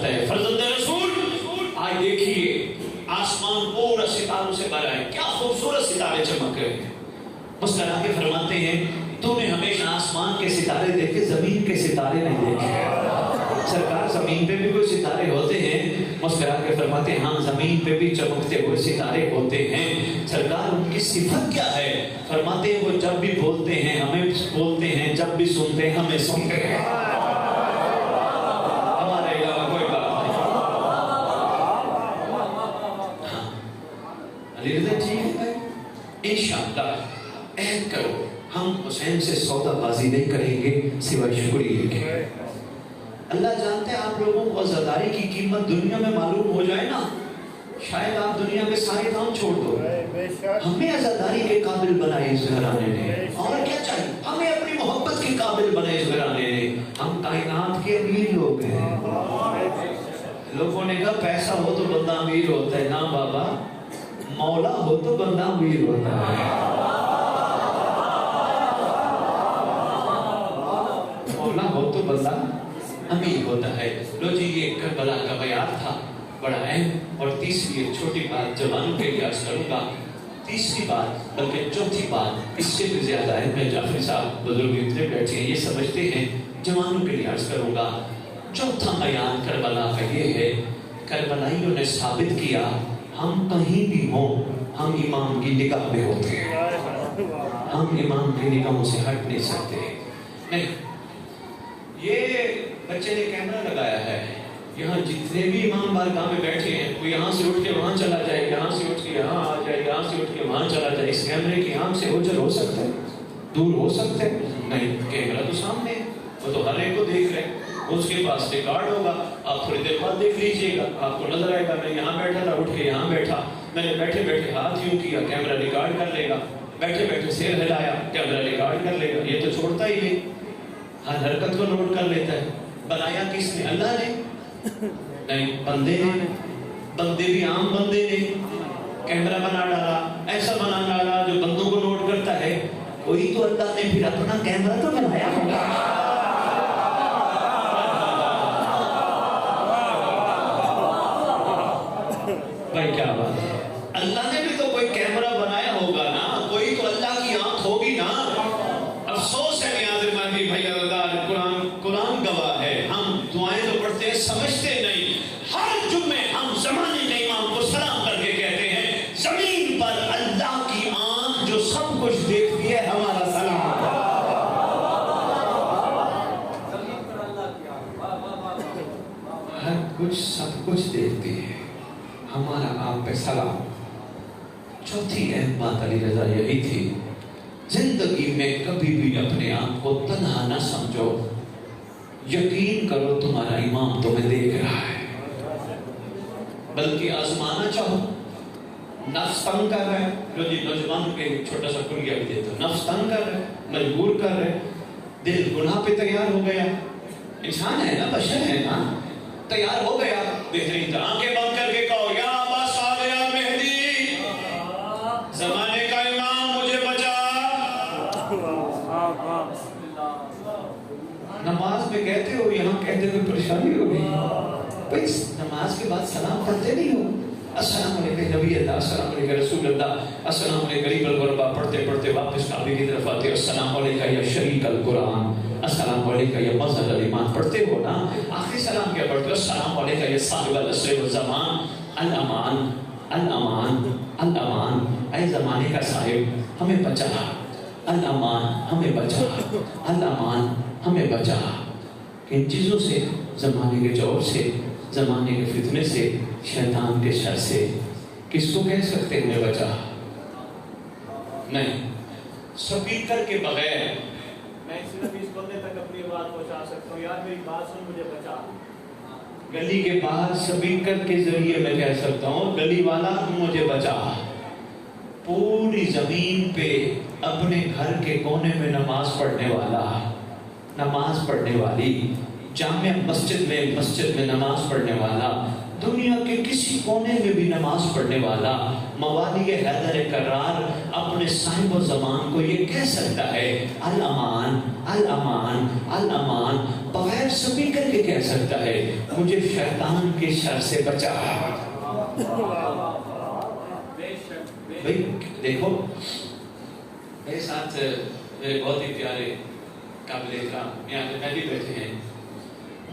چاہتا ہے. فرزند رسول آج دیکھیے آسمان پورا ستاروں سے بھرا ہے, کیا خوبصورت ستارے چمک رہے ہیں. مسکرا کے فرماتے ہیں تو نے ہمیشہ آسمان کے ستارے دیکھے, زمین کے ستارے نہیں دیکھے. سرکار زمین پہ بھی کوئی ستارے ہوتے ہیں. مسکرا کے فرماتے ہیں ہاں زمین پہ بھی چمکتے ہوئے ستارے ہوتے ہیں. سرکار ان کی صفت کیا ہے؟ فرماتے ہیں وہ جب بھی بولتے ہیں ہمیں بولتے ہیں, جب بھی سنتے ہیں ہمیں سنتے ہیں. ہمارے علاوہ کوئی بات نہیں. علی رضا ٹھیک ہے, انشاءاللہ عہد کرو ہم حسین سے سودا بازی نہیں کریں گے سوائے شکریہ کے. اللہ جانتے ہیں آپ لوگوں کو عزاداری کی قیمت دنیا میں معلوم ہو جائے نا, شاید آپ دنیا کے سارے کام چھوڑ دو. ہمیں عزاداری کے قابل بنائے اس گھرانے نے, اور کیا چاہیے, ہمیں اپنی محبت کے قابل بنائے اس گھرانے نے. ہم کائنات کے امیر لوگ ہیں. لوگوں نے کہا پیسہ ہو تو بندہ امیر ہوتا ہے. نا بابا, مولا ہو تو بندہ امیر ہوتا ہے. مولا ہو تو بندہ امیر ہوتا ہے. لو جی یہ کربلا کا بیان تھا بڑا اہم. اور تیسری ایک چھوٹی بات جوانوں کے لیے عرض کروں گا. تیسری بات بلکہ چوتھی بات اس سے بھی زیادہ ہے. میں جعفری صاحب بزرگ اتنے بیٹھے ہیں یہ سمجھتے ہیں, جوانوں کے لیے عرض کروں گا. چوتھا بیان کربلا کا یہ ہے, کربلائیوں نے ثابت کیا ہم کہیں بھی ہوں ہم امام کی نگاہ میں ہوتے ہیں. ہم امام کی نگاہوں سے ہٹ نہیں سکتے. نہیں, یہ بچے نے کیمرہ لگایا ہے, یہاں جتنے بھی امام بارگاہ میں بیٹھے ہیں وہ یہاں سے اٹھ کے وہاں چلا جائے, یہاں سے اٹھ کے یہاں آ جائے, یہاں سے اٹھ کے وہاں چلا جائے. اس کیمرے کی آنکھ سے اوجھل ہو سکتا ہے, دور ہو سکتا ہے؟ نہیں, کیمرہ تو سامنے ہے, وہ تو ہر ایک کو دیکھ رہے ہیں. اس کے پاس ریکارڈ ہوگا, آپ تھوڑی دیر بعد دیکھ لیجئے گا, آپ کو نظر آئے گا میں یہاں بیٹھا تھا, اٹھ کے یہاں بیٹھا, میں نے بیٹھے بیٹھے ہاتھ یوں کیا, کیمرہ ریکارڈ کر لے گا. بیٹھے بیٹھے سیر ہلایا, کیمرہ ریکارڈ کر لے گا. یہ تو چھوڑتا ہی نہیں, ہر حرکت کو نوٹ کر لیتا ہے. بنایا کس نے؟ اللہ نے نہیں, بندے نے. بندے بھی عام بندے نے کیمرہ بنا ڈالا, ایسا بنا ڈالا جو بندوں کو نوٹ کرتا ہے. کوئی تو اللہ نے پھر اپنا کیمرہ تو بنایا ہوگا. بھائی کیا بات ہے, اللہ نے بھی تو کوئی کیمرہ بنایا ہوگا نا, کوئی تو اللہ کی آنکھ ہوگی نا. افسوس ہے نیاز مہدی بھائی اللہ, قرآن گواہ ہے, ہم دعائیں تو پڑھتے ہیں سمجھتے نہیں. ہر جمعے ہم زمانے کے امام کو سلام کر کے کہتے ہیں زمین پر اللہ کی آنکھ جو سب کچھ دیکھتی ہے ہمارا سلام. ہر کچھ سب کچھ دیکھتی ہے, ہمارا آپ پہ سلام. چوتھی اہم بات علی رضا یہی تھی, زندگی میں کبھی بھی اپنے آپ کو تنہا نہ سمجھو. یقین کرو تمہارا امام تمہیں دیکھ رہا ہے, بلکہ آزمانا چاہو. نفس تنگ کر رہا ہے, جو جی نوجوانوں کے چھوٹا سا کلیہ بھی دیتا ہوں, نفس تنگ کر رہا ہے, مجبور کر رہے, دل گناہ پہ تیار ہو گیا. انسان ہے نا, بشر ہے نا, تیار ہو گیا. بہترین تھا آنکھیں بند کر کے کہو یا ابا صالح مہدی, زمانے کا امام مجھے بچا. نماز میں کہتے ہو, یہاں کہتے ہوئے پریشانی ہو گئی. بھائی نماز کے بعد سلام پڑھتے نہیں ہو, السلام علیکم نبی اللہ, السلام علیکم رسول اللہ, السلام علیکم غریب الغربا, پڑھتے پڑھتے واپس کعبے کی طرف آتے, السلام علیکم یا شریک القرآن, السلام علیکم یا مظہر الایمان پڑھتے ہو نا. آخری سلام کیا پڑھتے ہو؟ السلام علیکم یا صاحب العصر والزمان, الامان الامان الامان, اے زمانے کا صاحب ہمیں بچا, الامان ہمیں بچا, الامان ہمیں بچا. ان چیزوں سے, زمانے کے جور سے, زمانے کے فتنے سے, شیطان کے شر سے. کس کو کہہ سکتے ہیں بچا؟ نہیں. سپیکر کے بغیر میں صرف اس بندے تک اپنی بات پہنچا سکتا ہوں, یار میری بات سن, مجھے بچا. گلی کے باہر سپیکر کے ذریعے میں کہہ سکتا ہوں گلی والا مجھے بچا. پوری زمین پہ اپنے گھر کے کونے میں نماز پڑھنے والا, نماز پڑھنے والی, جامع مسجد میں نماز پڑھنے والا, دنیا کے کسی کونے میں بھی نماز پڑھنے والا, موالی حیدر کرار اپنے صاحب و زمان کو یہ کہہ سکتا ہے الامان الامان الامان، بغیر سپیکر کے کہہ سکتا ہے مجھے شیطان کے شر سے بچا۔ بھئی دیکھو میرے ساتھ میرے بہت ہی پیارے قابل احترام یہاں پہ بھی بیٹھے ہیں،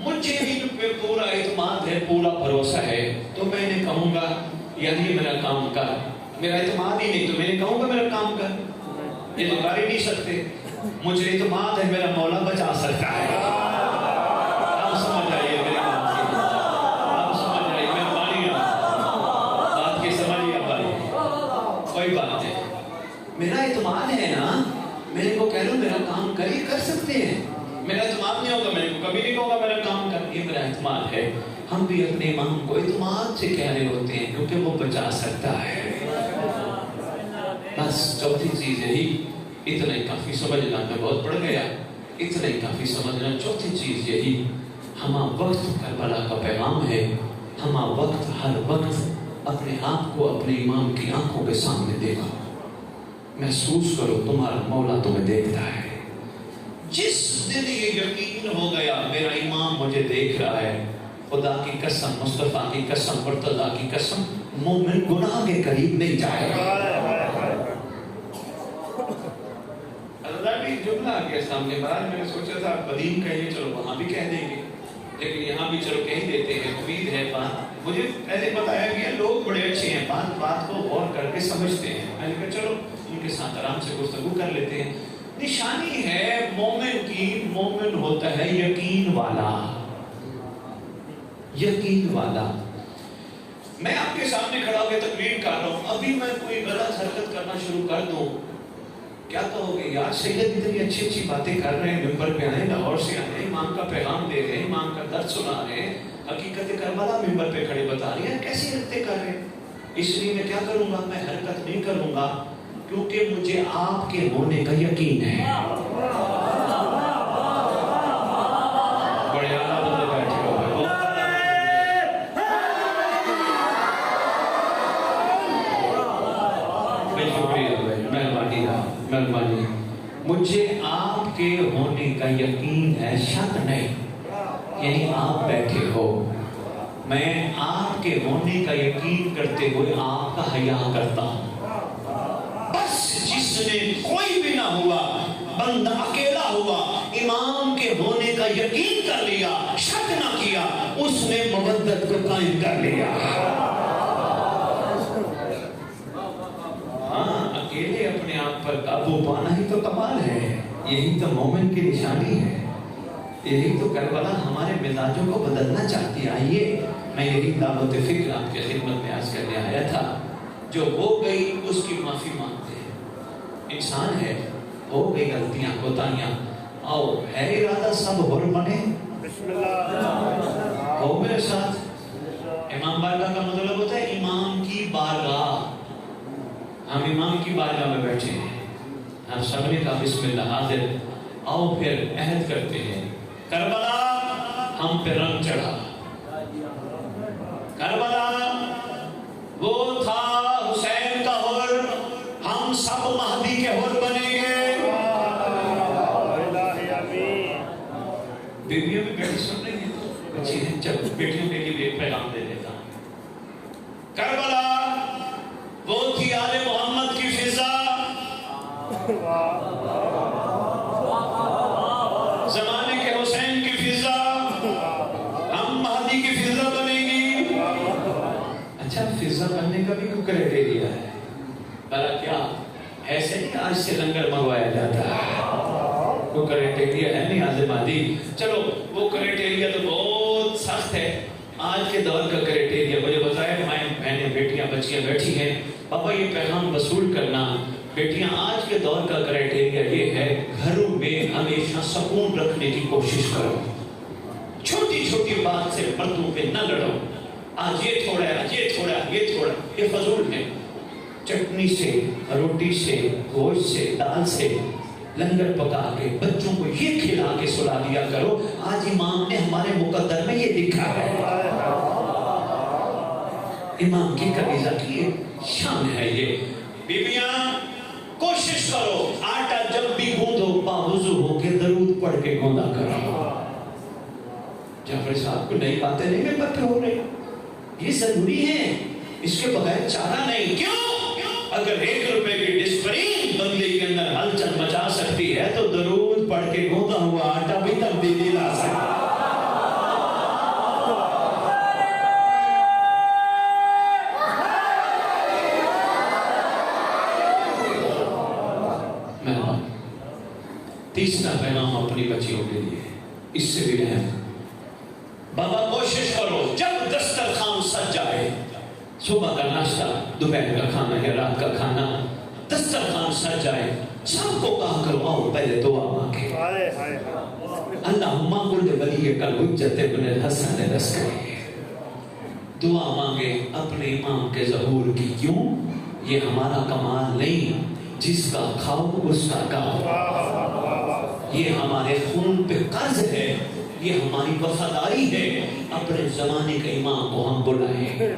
مجھے ان پہ پورا اعتماد ہے، پورا بھروسہ ہے، تو میں نے کہوں گا یعنی میرا کام کر، میرا اعتماد ہی نہیں تو میں نے کہوں گا میرا کام کر، یہ تو کر ہی نہیں سکتے، مجھے اعتماد ہے میرا مولا بچا سکتا ہے۔ آپ سمجھ آئیے میرے بات کی، آپ سمجھ آئیے میں باری بات کی سمجھیے باری، کوئی بات نہیں، میرا اعتماد ہے نا، میرے کو کہہ لو میرا کام کر ہی کر سکتے ہیں، میرا اعتماد نہیں ہوگا میں کو کبھی نہیں کہوں گا میرا کام کر، یہ میرا اعتماد ہے۔ ہم بھی اپنے امام کو اعتماد سے کہہ رہے ہوتے ہیں کیونکہ وہ بچا سکتا ہے۔ بس چوتھی چیز یہی، اتنا ہی کافی سمجھنا، میں بہت پڑھ گیا، اتنا ہی کافی سمجھنا، چوتھی چیز یہی، ہمہ وقت کربلا کا پیغام ہے، ہمہ وقت ہر وقت اپنے آپ کو اپنے امام کی آنکھوں کے سامنے دیکھو، محسوس کرو تمہارا مولا تمہیں دیکھتا ہے۔ جس دن یہ یقین ہو گیا میرا امام مجھے دیکھ رہا ہے، خدا کی قسم، مصطفیٰ کی قسم، مرتضیٰ کی قسم، مومن گناہ کے قریب نہیں جائے گا۔ اللہ بھی جملہ آ گیا سامنے، بعد میں نے سوچا تھا قدیم کہیے چلو وہاں بھی کہہ دیں گے، لیکن یہاں بھی چلو کہہ دیتے ہیں، امید ہے بات مجھے پہلے بتایا گیا لوگ بڑے اچھے ہیں، بات کو غور کر کے سمجھتے ہیں، میں نے کہا چلو ان کے ساتھ آرام سے گفتگو کر لیتے ہیں۔ نشانی ہے مومن کی، مومن ہوتا ہے یقین والا، یقین والا۔ میں آپ کے سامنے کھڑا ہو کے تقریر کر رہا ہوں، ابھی میں کوئی غلط حرکت کرنا شروع کر دوں، کیا کہو گے یار سید اتنی اچھی اچھی باتیں کر رہے ہیں، ممبر پہ آئے، لاہور سے آئے، امام کا پیغام دے رہے ہیں، امام کا درد سنا رہے ہیں، حقیقت کربلا ممبر پہ کھڑے بتا رہے ہیں، کیسی حرکتیں کر رہے ہیں؟ اس لیے میں کیا کروں گا، میں حرکت نہیں کروں گا کیونکہ مجھے آپ کے ہونے کا یقین ہے۔ بڑے اعلیٰ بندے بیٹھے ہوئے، بھائی شکریہ بھائی، مہربانی، مجھے آپ کے ہونے کا یقین ہے، شک نہیں، یعنی آپ بیٹھے ہو، میں آپ کے ہونے کا یقین کرتے ہوئے آپ کا حیا کرتا ہوں۔ جس نے کوئی بھی نہ ہوا، بندہ اکیلا ہوا، امام کے ہونے کا یقین کر لیا، شک نہ کیا، اس نے مودت کو قائم کر لیا۔ ہاں اکیلے اپنے آپ پر قابو پانا ہی تو کمال ہے، یہی تو مومن کی نشانی ہے، یہی تو کربلا ہمارے مزاجوں کو بدلنا چاہتی ہے۔ آئیے میں یہی دعوت فکر آپ کے خدمت میں عرض کرنے آیا تھا، جو ہو گئی اس کی معافی مانگتے ہیں، انسان ہے، ہو گئی غلطیاں کوتاہیاں، آؤ ہے ارادہ سب ہور بنے، بسم اللہ ہو میرے ساتھ۔ امام بارگاہ کا مطلب ہوتا ہے امام کی بارگاہ، ہم امام کی بارگاہ میں بیٹھے ہیں، ہم سب نے کہا بسم اللہ حاضر، آؤ پھر عہد کرتے ہیں، کربلا ہم پہ رنگ چڑھا، کربلا وہ تھا حسین کا ہور، ہم سب مہدی کے ہور بنیں گے۔ بیٹیوں بھی بیٹی سن رہی ہیں، اچھی ہیں، چل بیٹیوں کے لیے ایک پیغام دے دیتا ہوں۔ کربلا وہ تھی آل محمد کی فضا، زمانے کے حسین کی فضا، ہم مہدی کی فضا بنیں گی۔ اچھا فضا بننے کا بھی کوئی کرائٹیریا ہے، بھلا کیا ایسے نہیں آج سے لنگر منگوایا جاتا ہے، کوئی کرائٹیریا ہے نہیں حاضر مہدی؟ چلو وہ کرائٹیریا تو بہت سخت ہے، آج کے دور کا کرائٹیریا مجھے بتایا، مائیں بہنیں بیٹیاں بچیاں بیٹھی ہیں، پاپا یہ پیغام وصول کرنا، بیٹیاں آج کے دور کا کرائٹیریا یہ ہے، گھروں میں ہمیشہ سکون رکھنے کی کوشش کرو، چھوٹی چھوٹی بات سے مردوں پہ نہ لڑو، آج یہ تھوڑا ہے، آج یہ تھوڑا ہے، یہ تھوڑا، یہ فضول ہے، چٹنی سے، روٹی سے، گوشت سے، دال سے لنگر پکا کے بچوں کو یہ کھلا کے سلا دیا کرو، آج امام نے ہمارے مقدر میں یہ لکھا ہے، امام کی کلیزہ کی شان ہے یہ. بیویاں کوشش کرو آٹا جب بھی گوندھو باوضو ہو کے درود پڑھ کے گوندا کرو. جعفر صاحب کو نئی باتیں نہیں میں پتہ ہو رہی, یہ ضروری ہے, اس کے بغیر چارہ نہیں. کیوں؟ اگر 1 روپے کی ڈسپرین بندے کے اندر ہلچل مچا سکتی ہے تو درود پڑھ کے گوندا ہوا آٹا بھی تبدیلی لا سکتا ہے. تیسرا پیغام اپنی بچیوں کے لیے اس سے بھی اہم. بابا کوشش کرو جب دسترخوان سج جائے, صبح کا ناشتہ, دوپہر کا کھانا یا رات کا کھانا, دسترخوان سج جائے, سب کو کہا کرو آؤ پہلے دعا مانگے. اللہم کل ولی کل حجت ابن الحسن العسکری, دعا مانگے اپنے امام کے ظہور کی. کیوں؟ یہ ہمارا کمال نہیں, جس کا کھاؤ اس کا کھاؤ. یہ ہمارے خون پہ قرض ہے, یہ ہماری وفاداری ہے. اپنے زمانے کے امام کو ہم بلائیں,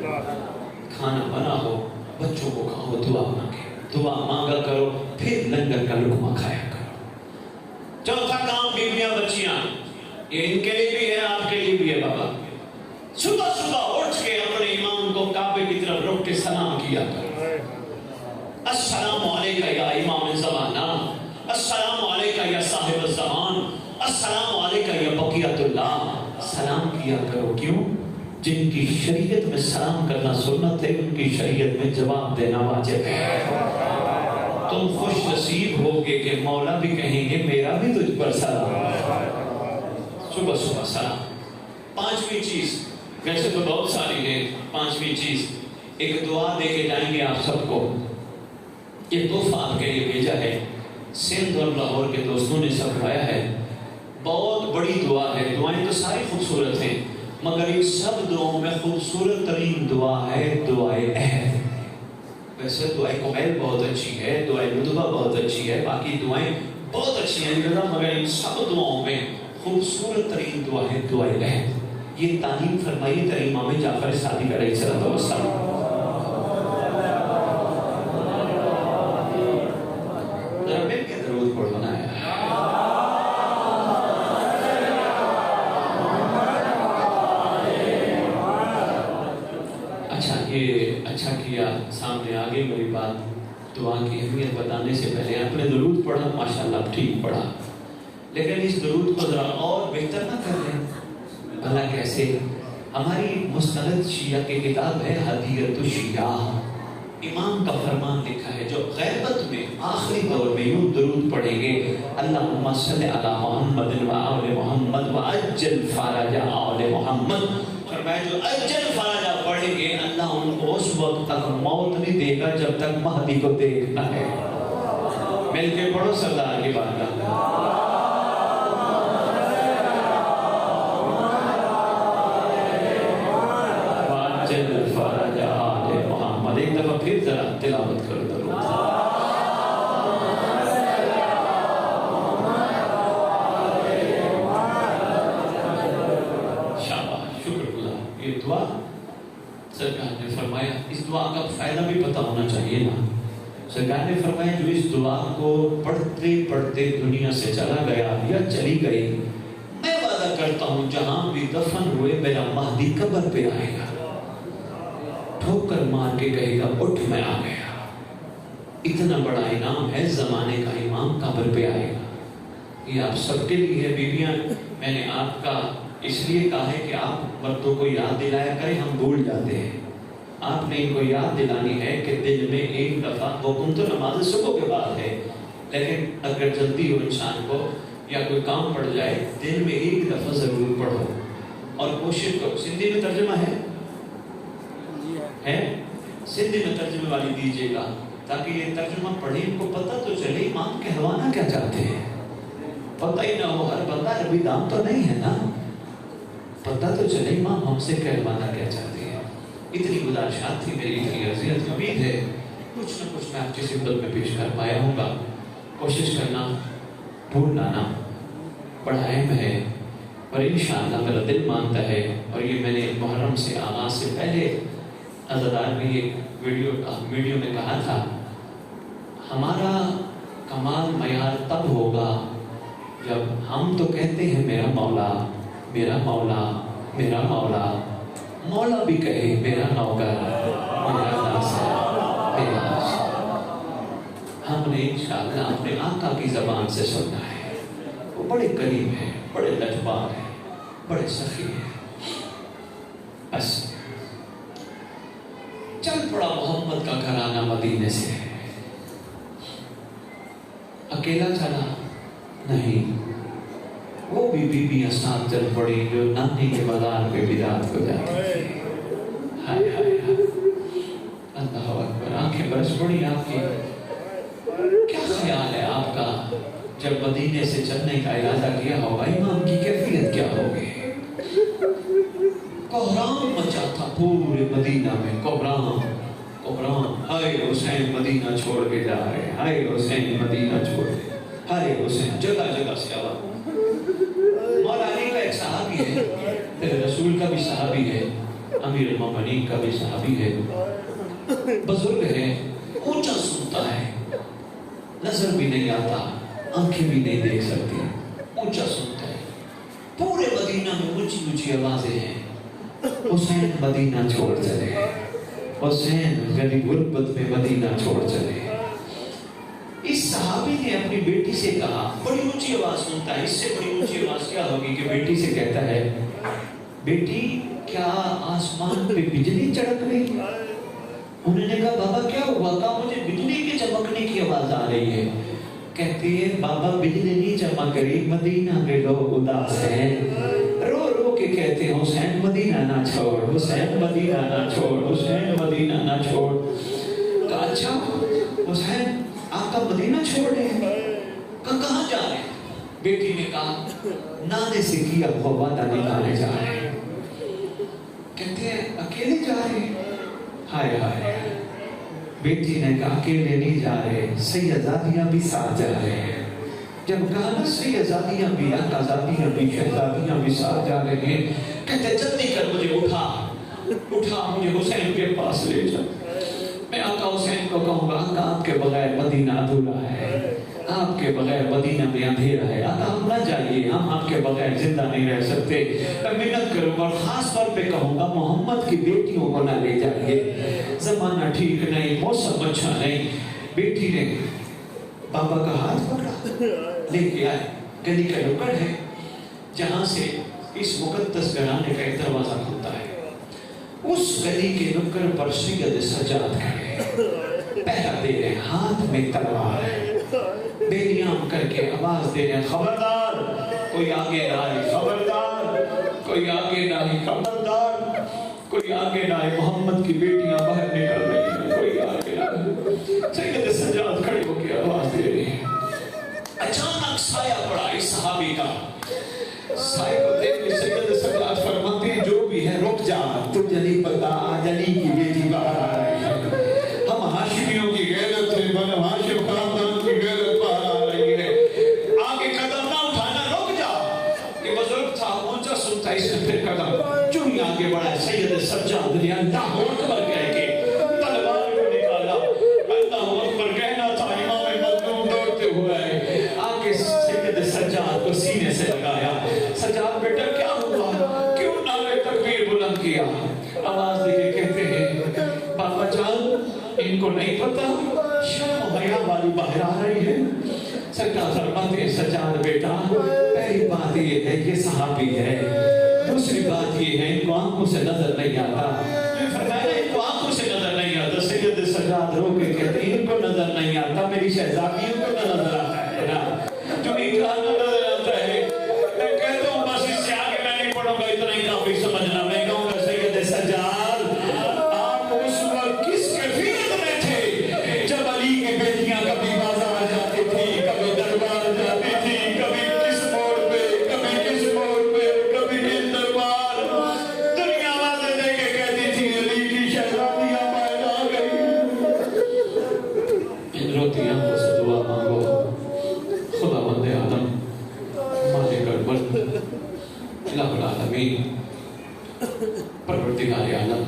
کھانا بنا ہو بچوں کو کھاؤ, دعا مانگے, دعا مانگا کرو, پھر لنگر کا لقمہ کھایا کرو. چوتھا کام بیویاں بچیاں, یہ ان کے لیے بھی ہے آپ کے لیے بھی ہے. بابا صبح صبح اٹھ کے اپنے امام کو کعبے کی طرف رک کے سلام کیا کرو. السلام علیکہ یا امام زمانہ, السلام علیکہ یا صاحب الزمان, السلام علیکہ یا بقیت اللہ. سلام کیا کرو. کیوں؟ جن کی شریعت میں سلام کرنا سنت ہے, ان کی شریعت میں جواب دینا واجب ہے. تم خوش نصیب ہوگے کہ مولا بھی کہیں گے میرا بھی تجھ پر سلام. صبح صبح سلام. پانچویں چیز, ویسے تو بہت ساری ہے, پانچویں چیز ایک دعا دے کے جائیں گے آپ سب کو. یہ تحفہ آپ کے لیے بھیجا ہے, سندھ اور لاہور کے دوستوں نے سکھایا ہے. بہت بڑی دعا ہے. دعائیں تو ساری خوبصورت ہیں, مگر ان سب دعاؤں میں خوبصورت ترین دعا ہے دعائے عہد. ویسے دعائے قبیل بہت اچھی ہے, دعائے رتبہ بہت اچھی ہے, باقی دعائیں بہت اچھی ہیں, مگر ان سب دعاؤں میں خوبصورت ترین دعا ہے دعائے عہد. یہ تعلیم فرمائی تر امام جعفر صادق علیہ السلام. اچھا کیا سامنے آگے میری بات دعا کی اہمیت بتانے سے پہلے اپنے درود پڑھا, ماشاءاللہ ٹھیک پڑھا, لیکن اس درود کو ذرا اور بہتر نہ کر لیں. بھلا کیسے؟ ہماری مستند شیعہ کی کتاب ہے ہدیۃ الشیعہ, امام کا فرمان لکھا ہے جو غیبت میں آخری دور میں یوں درود پڑھیں گے, اللہم صلی علی محمد و آل محمد و عجل فرج آل محمد. فرمایا جو عجل فرج پڑھیں گے اللہ ان کو اس وقت تک موت نہیں دے گا جب تک مہدی کو دیکھنا ہے. مل کے پڑھو سردار کی بات. وعجل فرج آل محمد. ایک دفعہ پھر ذرا تلاوت کرو درود. دعا سرکار نے فرمایا, اس دعا کا فائدہ بھی پتہ ہونا چاہیے نا. سرکار نے فرمایا جو اس دعا کو پڑھتے پڑھتے دنیا سے چلا گیا یا چلی گئی, میں وعدہ کرتا ہوں جہاں بھی دفن ہوئے میرا مہدی قبر پہ آئے گا, ٹھوکر مار کے کہے گا اٹھ میں آ گیا. اتنا بڑا انعام ہے, زمانے کا امام قبر پہ آئے گا. یہ آپ سب کے لیے ہے. بیویاں, میں نے آپ کا اس لیے کہا ہے کہ آپ مردوں کو یاد دلایا کریں, ہم بھول جاتے ہیں. آپ نے ان کو یاد دلانی ہے کہ دل میں ایک دفعہ, حکم تو نماز صبح کے بعد ہے, لیکن اگر جلدی ہو انسان کو یا کوئی کام پڑ جائے, دل میں ایک دفعہ ضرور پڑھو اور کوشش کرو. سندھی میں ترجمہ ہے, سندھی میں ترجمے والی دیجیے گا تاکہ یہ ترجمہ پڑھیں, ان کو پتہ تو چلے امام کہوانا کیا چاہتے ہیں. پتہ ہی نہ ہو, ہر بندہ عربی دام تو نہیں ہے نا, پتہ تو چلے امام ہم سے کہلوانا کیا چاہتے ہیں. اتنی گزارشات تھی میری, اتنی عرضیت. امید ہے کچھ نہ کچھ میں آپ کی خدمت میں پیش کر پایا ہوں گا. کوشش کرنا, بھولنا نہ, بڑا اہم ہے اور انشاءاللہ میرا دل مانتا ہے. اور یہ میں نے محرم سے آغاز سے پہلے عزادار میں یہ ویڈیو میں کہا تھا ہمارا کمال معیار تب ہوگا جب ہم تو کہتے ہیں میرا مولا میرا مولا میرا مولا، مولا بھی کہے میرا نوکر میرا ناصر میرا عاشق۔ ہم نے انشاءاللہ اپنے آقا کی زبان سے سننا ہے، وہ بڑے قریب ہیں، بڑے لجبار ہیں، بڑے سخی ہیں۔ بس چل پڑا محمد کا گھرانہ مدینے سے، اکیلا چلا نہیں، وہ بھی بیویاں ساتھ چل پڑی جو نانی کے بازار پہ بیدات ہو جاتی تھی۔ ہائے ہائے ہائے، اللہ اکبر، آنکھیں برس پڑی آپ کی۔ کیا خیال ہے آپ کا جب مدینے سے چلنے کا ارادہ کیا ہوگا، امام کی کیفیت کیا ہوگی؟ کوہرام مچا تھا پورے مدینہ میں، کوہرام کوہرام، ہائے حسین مدینہ چھوڑ کے جا رہے، ہائے حسین مدینہ چھوڑ کے، ہائے حسین، جگہ جگہ سے آواز۔ مولا علی کا ایک صحابی ہے، تیرے رسول کا بھی صحابی ہے، امیر المومنین کا بھی صحابی ہے، بزرگ ہے، اونچا سنتا ہے، نظر بھی نہیں آتا، آنکھیں بھی نہیں دیکھ سکتی، اونچا سنتا ہے۔ پورے مدینہ میں اونچی اونچی آوازیں ہیں، حسین مدینہ چھوڑ چلے، حسین غریب غربت میں مدینہ چھوڑ چلے۔ اس صحابی نے اپنی بیٹی سے کہا، بڑی اونچی آواز سنتا ہے، اس سے بڑی اونچی آواز کیا ہوگی کہ بیٹی سے کہتا ہے، بیٹی کیا آسمان پہ بجلی چڑک رہی؟ انہوں نے کہا بابا کیا ہوا؟ کہا مجھے بجلی کے چمکنے کی آواز آ رہی ہے۔ کہتی ہے بابا بجلی نہیں چمک رہی، مدینہ میں لوگ اداس ہیں، رو رو کے کہتے ہیں حسین مدینہ نہ چھوڑ، حسین مدینہ نہ چھوڑ، حسین مدینہ نہ چھوڑ۔ کہا اچھا حسین آقا مدینہ چھوڑ رہے ہیں؟ کہاں جا رہے ہیں؟ بیٹی نے کہا نانے سے کیا وہ وعدہ نبھانے جا رہے ہیں۔ کہتے ہیں اکیلے جا رہے ہیں؟ ہائے ہائے، بیٹی نے کہا اکیلے نہیں جا رہے، سیدزادیاں بھی ساتھ جا رہے ہیں۔ جب کہا نا سیدزادیاں بھی، آقازادیاں بھی، شہزادیاں بھی ساتھ جا رہے ہیں، کہتے جلدی کر مجھے اٹھا مجھے حسین کے پاس لے جا۔ میں آقا حسین کو کہوں گا آقا آپ کے بغیر مدینہ ادھورا ہے، آپ کے بغیر مدینہ میں اندھیرا ہے، آقا ہم نہ جائیے، ہم آپ کے بغیر زندہ نہیں رہ سکتے۔ میں منت کروں گا اور خاص طور پہ کہوں گا محمد کی بیٹیوں کو نہ لے جائیے، زمانہ ٹھیک نہیں، موسم اچھا نہیں۔ بیٹی نے بابا کا ہاتھ پکڑا، لے کے آئے، گلی کا نکڑ ہے جہاں سے اس مقدس گھرانے کا ایک دروازہ کھلتا ہے، اس گلی کے نکڑ پر سید سجاد کھڑے پہرا دے رہے، ہاتھ میں تلوار ہے، بیلیام کر کے آواز دے رہے، خبردار کوئی آگے نہ آئے، خبردار کوئی آگے نہ آئے، خبردار کوئی آگے نہ آئے، محمد کی بیٹیاں باہر نکل رہی ہیں، کوئی آگے نہ آئے۔ سید سجاد کھڑے ہو کے آواز دے رہے ہیں۔ اچانک سایہ پڑا اس صحابی کا، سائے کو دیکھ کے سید سجاد فرماتے ہیں جو بھی ہے رک جا، تجھے نہیں پتا آج علی کی بیٹی باہر آ رہی ہے، ہم ہاشمیوں کی غیرت ہے، بنو ہاشم خاندان کی غیرت باہر آ رہی ہے، آگے قدم نہ اٹھانا، رک جا۔ یہ بزرگ تھا، اونچا سنتا، اس نے پھر قدم جو ہی آگے بڑھا، سید سجاد نے اللہ اکبر کہہ کے تلوار کو نکالا، اللہ اکبر کہنا تھا، امام مظلوم دوڑتے ہوئے آگے سید سجاد کو سینے سے لگایا۔ سجاد بیٹا کیا ہوا؟ کیوں نعرہ تکبیر بلند کیا؟ آواز دے کے کہتے ہیں بابا جان ان کو نہیں پتا شرم و حیا والی باہر آ رہی ہے۔ سرکار فرماتے ہیں سجاد بیٹا پہلی بات یہ ہے یہ صحابی ہے، دوسری بات یہ ہے ان کو آنکھوں سے نظر نہیں آتا۔ یہ فرمایا ان کو آنکھوں سے نظر نہیں آتا، سید سجاد رو کے کہتے ہیں ان کو نظر نہیں آتا، میری شہزادیوں کو نظر آتا ہے نا، جو انکار نظر آتا ہے۔ میں کہتا ہوں بس اس سے آگے میں نہیں پڑھوں گا، اتنا ہی کافی سمجھنا۔ میں کہوں گا سید سجاد آپ اس وقت کس کیفیت میں تھے جب علی کی بیٹیاں کبھی بازار جاتی تھی، کبھی دربار جاتی تھی، کبھی کس موڑ پہ، کبھی کس موڑ پہ، کبھی کس دربار، دنیا والے دے کے کہتی تھی علی کی شہزادیاں باہر آ گئی۔ ان روتی آنکھوں سے دعا مانگو، خدا بند عالم مالک الملک الہ العالمین پروردگار عالم